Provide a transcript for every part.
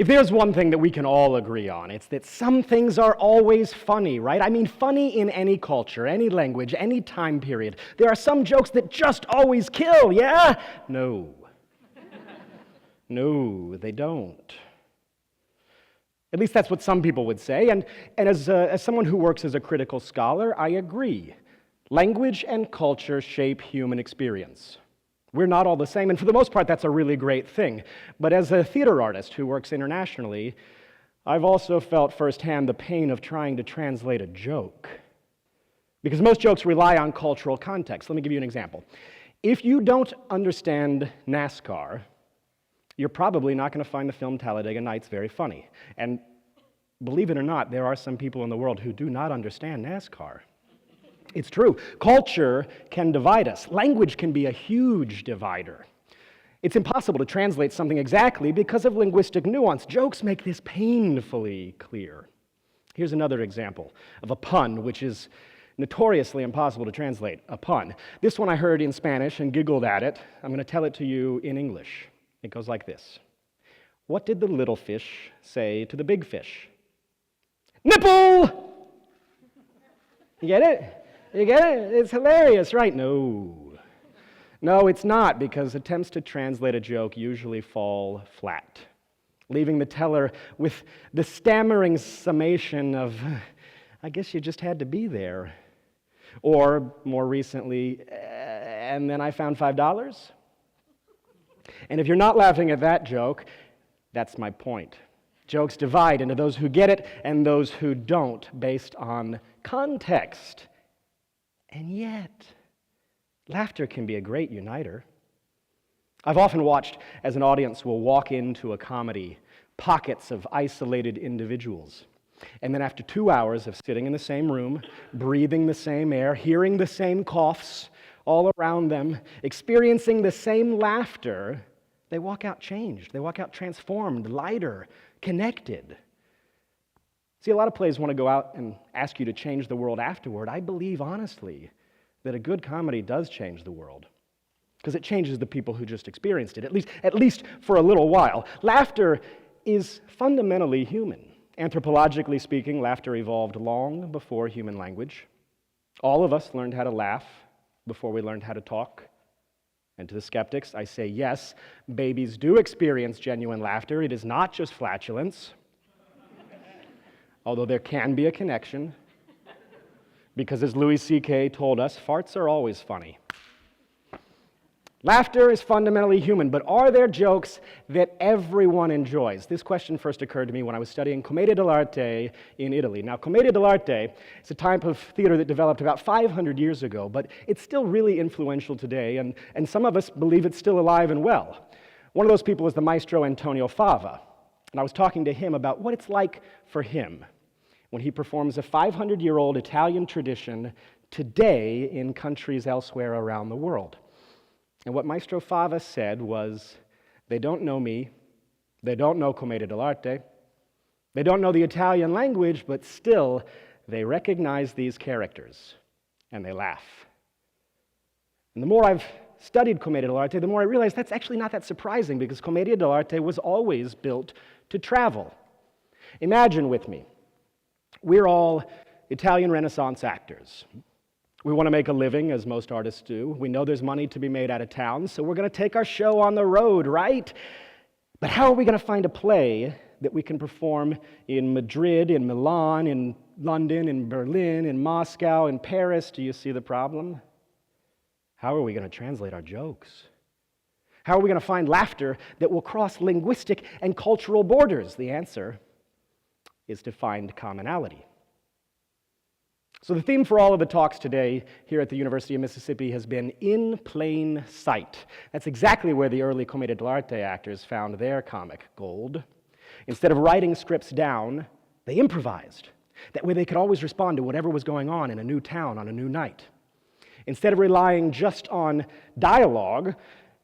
If there's one thing that we can all agree on, it's that some things are always funny, right? I mean, funny in any culture, any language, any time period. There are some jokes that just always kill, yeah? No. No, they don't. At least that's what some people would say, and as someone who works as a critical scholar, I agree. Language and culture shape human experience. We're not all the same, and for the most part, that's a really great thing. But as a theater artist who works internationally, I've also felt firsthand the pain of trying to translate a joke. Because most jokes rely on cultural context. Let me give you an example. If you don't understand NASCAR, you're probably not going to find the film Talladega Nights very funny. And believe it or not, there are some people in the world who do not understand NASCAR. It's true. Culture can divide us. Language can be a huge divider. It's impossible to translate something exactly because of linguistic nuance. Jokes make this painfully clear. Here's another example of a pun, which is notoriously impossible to translate, a pun. This one I heard in Spanish and giggled at it. I'm going to tell it to you in English. It goes like this. What did the little fish say to the big fish? Nipple! You get it? You get it? It's hilarious, right? No. No, it's not, because attempts to translate a joke usually fall flat, leaving the teller with the stammering summation of, I guess you just had to be there. Or, more recently, and then I found $5? And if you're not laughing at that joke, that's my point. Jokes divide into those who get it and those who don't, based on context. And yet, laughter can be a great uniter. I've often watched as an audience will walk into a comedy, pockets of isolated individuals. And then after 2 hours of sitting in the same room, breathing the same air, hearing the same coughs all around them, experiencing the same laughter, they walk out changed. They walk out transformed, lighter, connected. See, a lot of plays want to go out and ask you to change the world afterward. I believe, honestly, that a good comedy does change the world, because it changes the people who just experienced it, at least for a little while. Laughter is fundamentally human. Anthropologically speaking, laughter evolved long before human language. All of us learned how to laugh before we learned how to talk. And to the skeptics, I say yes, babies do experience genuine laughter. It is not just flatulence. Although there can be a connection, because as Louis C.K. told us, farts are always funny. Laughter is fundamentally human, but are there jokes that everyone enjoys? This question first occurred to me when I was studying Commedia dell'Arte in Italy. Now, Commedia dell'Arte is a type of theater that developed about 500 years ago, but it's still really influential today, and some of us believe it's still alive and well. One of those people is the maestro Antonio Fava, and I was talking to him about what it's like for him when he performs a 500-year-old Italian tradition today in countries elsewhere around the world. And what Maestro Fava said was, they don't know me, they don't know Commedia dell'Arte, they don't know the Italian language, but still, they recognize these characters, and they laugh. And the more I've studied Commedia dell'Arte, the more I realize that's actually not that surprising, because Commedia dell'Arte was always built to travel. Imagine with me, we're all Italian Renaissance actors. We want to make a living, as most artists do. We know there's money to be made out of town, so we're going to take our show on the road, right? But how are we going to find a play that we can perform in Madrid, in Milan, in London, in Berlin, in Moscow, in Paris? Do you see the problem? How are we going to translate our jokes? How are we going to find laughter that will cross linguistic and cultural borders? The answer is to find commonality. So the theme for all of the talks today here at the University of Mississippi has been in plain sight. That's exactly where the early Commedia dell'Arte actors found their comic gold. Instead of writing scripts down, they improvised. That way they could always respond to whatever was going on in a new town on a new night. Instead of relying just on dialogue,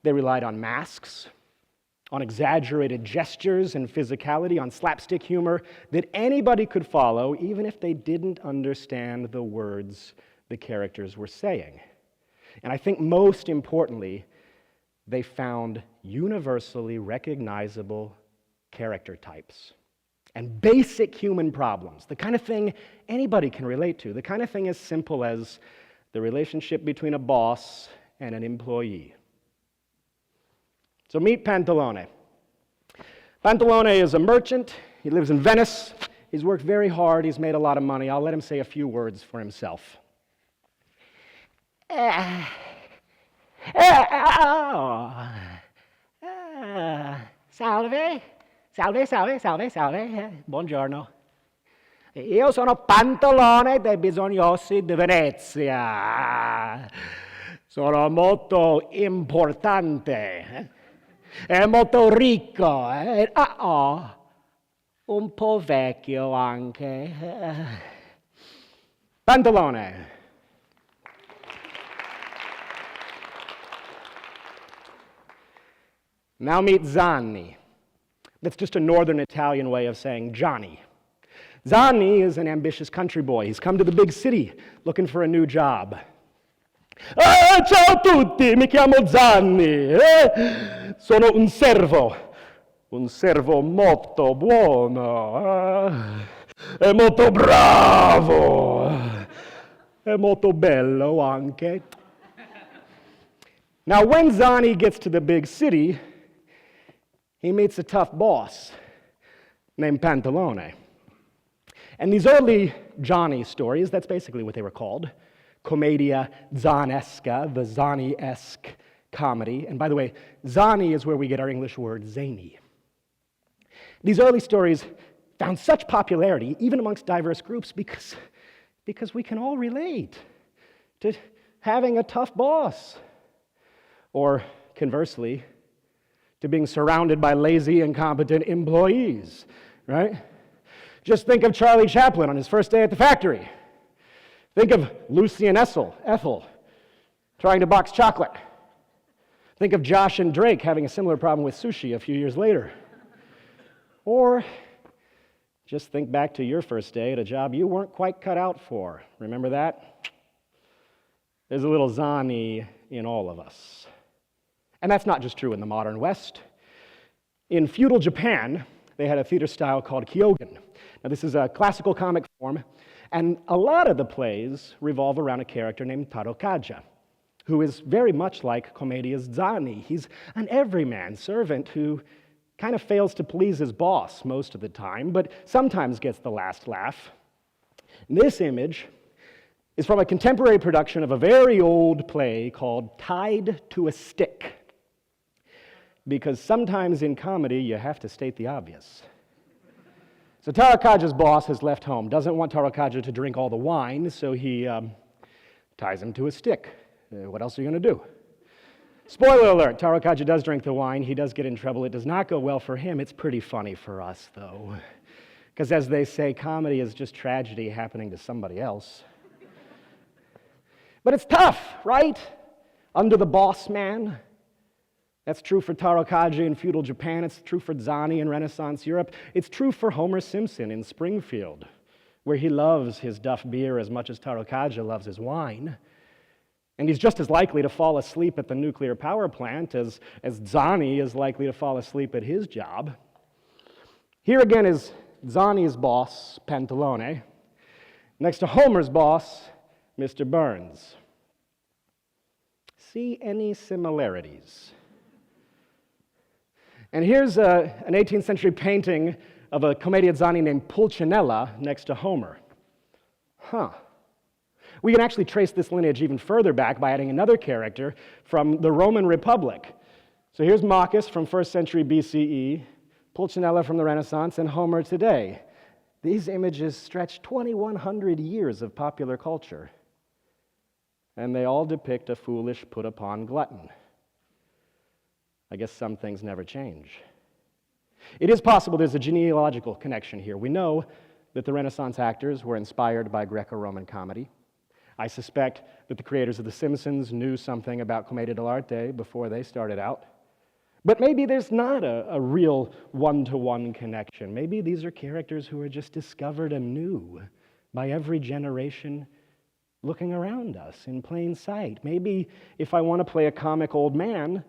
they relied on masks, on exaggerated gestures and physicality, on slapstick humor that anybody could follow, even if they didn't understand the words the characters were saying. And I think most importantly, they found universally recognizable character types and basic human problems, the kind of thing anybody can relate to, the kind of thing as simple as the relationship between a boss and an employee. So meet Pantalone. Pantalone is a merchant. He lives in Venice. He's worked very hard. He's made a lot of money. I'll let him say a few words for himself. Salve, salve, salve, salve, salve, buongiorno. Io sono Pantalone dei Bisognossi di Venezia. Sono molto importante, è molto ricco, un po' vecchio anche. Pantalone. Now meet Zanni. That's just a northern Italian way of saying Johnny. Zanni is an ambitious country boy. He's come to the big city looking for a new job. Ciao a tutti, mi chiamo Zanni. Sono un servo molto buono, è molto bravo, è molto bello anche. Now, when Zanni gets to the big city, he meets a tough boss named Pantalone. And these early Johnny stories, that's basically what they were called, Commedia Zanesca, the Zanni-esque comedy. And by the way, Zanni is where we get our English word zany. These early stories found such popularity, even amongst diverse groups, because we can all relate to having a tough boss. Or, conversely, to being surrounded by lazy, incompetent employees, right? Just think of Charlie Chaplin on his first day at the factory. Think of Lucy and Ethel, trying to box chocolate. Think of Josh and Drake having a similar problem with sushi a few years later. Or just think back to your first day at a job you weren't quite cut out for. Remember that? There's a little Zanni in all of us. And that's not just true in the modern West. In feudal Japan, they had a theater style called Kyōgen. Now, this is a classical comic form, and a lot of the plays revolve around a character named Tarokaja, who is very much like Commedia's Zanni. He's an everyman servant who kind of fails to please his boss most of the time, but sometimes gets the last laugh. This image is from a contemporary production of a very old play called Tied to a Stick. Because sometimes in comedy, you have to state the obvious. So Tarokaja's boss has left home, doesn't want Tarokaja to drink all the wine, so he ties him to a stick. What else are you going to do? Spoiler alert, Tarokaja does drink the wine. He does get in trouble. It does not go well for him. It's pretty funny for us, though. Because as they say, comedy is just tragedy happening to somebody else. But it's tough, right? Under the boss man. That's true for Tarokaja in feudal Japan. It's true for Zanni in Renaissance Europe. It's true for Homer Simpson in Springfield, where he loves his Duff beer as much as Tarokaja loves his wine. And he's just as likely to fall asleep at the nuclear power plant as Zanni is likely to fall asleep at his job. Here again is Zanni's boss, Pantalone, next to Homer's boss, Mr. Burns. See any similarities? And here's an 18th century painting of a Commedia Zanni named Pulcinella next to Homer. We can actually trace this lineage even further back by adding another character from the Roman Republic. So here's Marcus from 1st century BCE, Pulcinella from the Renaissance, and Homer today. These images stretch 2,100 years of popular culture, and they all depict a foolish, put-upon glutton. I guess some things never change. It is possible there's a genealogical connection here. We know that the Renaissance actors were inspired by Greco-Roman comedy. I suspect that the creators of The Simpsons knew something about Commedia dell'Arte before they started out. But maybe there's not a real one-to-one connection. Maybe these are characters who are just discovered anew by every generation looking around us in plain sight. Maybe if I want to play a comic old man,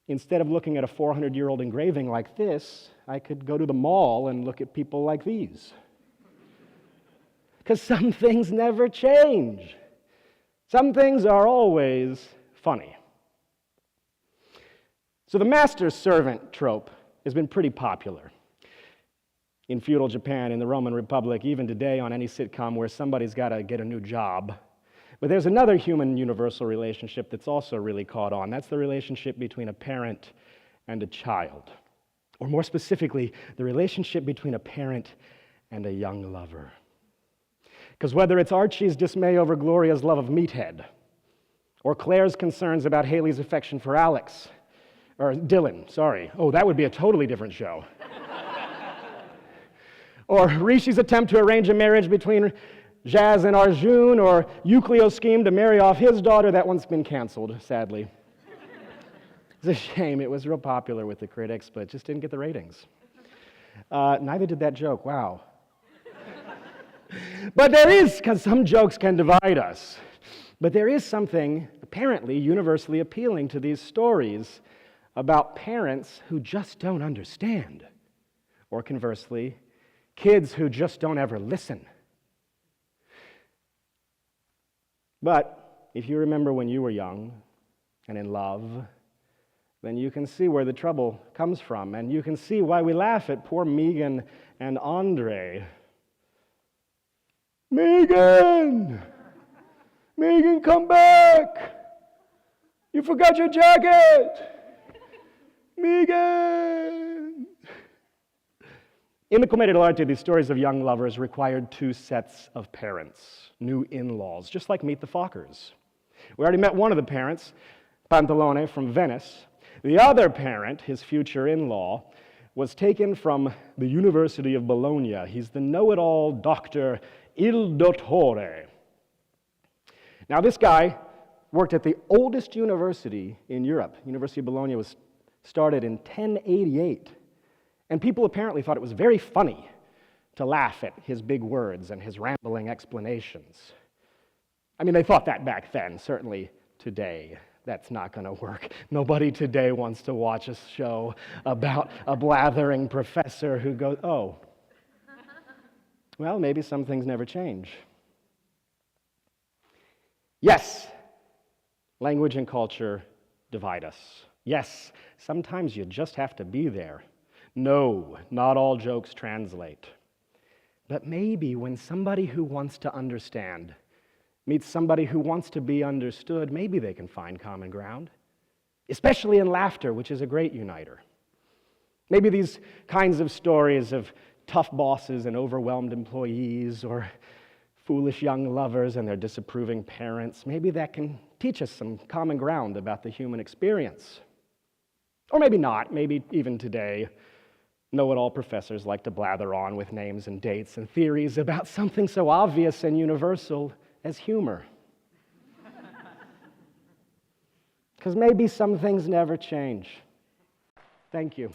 Instead of looking at a 400-year-old engraving like this, I could go to the mall and look at people like these. Because some things never change. Some things are always funny. So the master-servant trope has been pretty popular in feudal Japan, in the Roman Republic, even today on any sitcom where somebody's got to get a new job. But there's another human universal relationship that's also really caught on. That's the relationship between a parent and a child. Or more specifically, the relationship between a parent and a young lover. Because whether it's Archie's dismay over Gloria's love of meathead, or Claire's concerns about Haley's affection for Alex, or Dylan, sorry. Oh, that would be a totally different show. Or Rishi's attempt to arrange a marriage between Jazz and Arjun, or Euclid's scheme to marry off his daughter. That one's been canceled, sadly. It's a shame. It was real popular with the critics, but just didn't get the ratings. Neither did that joke. Wow. But there is, because some jokes can divide us, but there is something apparently universally appealing to these stories about parents who just don't understand, or conversely, kids who just don't ever listen. But if you remember when you were young and in love, then you can see where the trouble comes from, and you can see why we laugh at poor Megan and Andre. Megan! Megan, come back! You forgot your jacket! Megan! In the Commedia dell'Arte, these stories of young lovers required two sets of parents, new in-laws, just like Meet the Fockers. We already met one of the parents, Pantalone from Venice. The other parent, his future in-law, was taken from the University of Bologna. He's the know-it-all doctor, Il Dottore. Now, this guy worked at the oldest university in Europe. University of Bologna was started in 1088. And people apparently thought it was very funny to laugh at his big words and his rambling explanations. I mean, they thought that back then. Certainly today, that's not going to work. Nobody today wants to watch a show about a blathering professor who goes, oh, well, maybe some things never change. Yes, language and culture divide us. Yes, sometimes you just have to be there. No, not all jokes translate. But maybe when somebody who wants to understand meets somebody who wants to be understood, maybe they can find common ground, especially in laughter, which is a great uniter. Maybe these kinds of stories of tough bosses and overwhelmed employees, or foolish young lovers and their disapproving parents, maybe that can teach us some common ground about the human experience. Or maybe not. Maybe even today, know-it-all professors like to blather on with names and dates and theories about something so obvious and universal as humor. Because maybe some things never change. Thank you.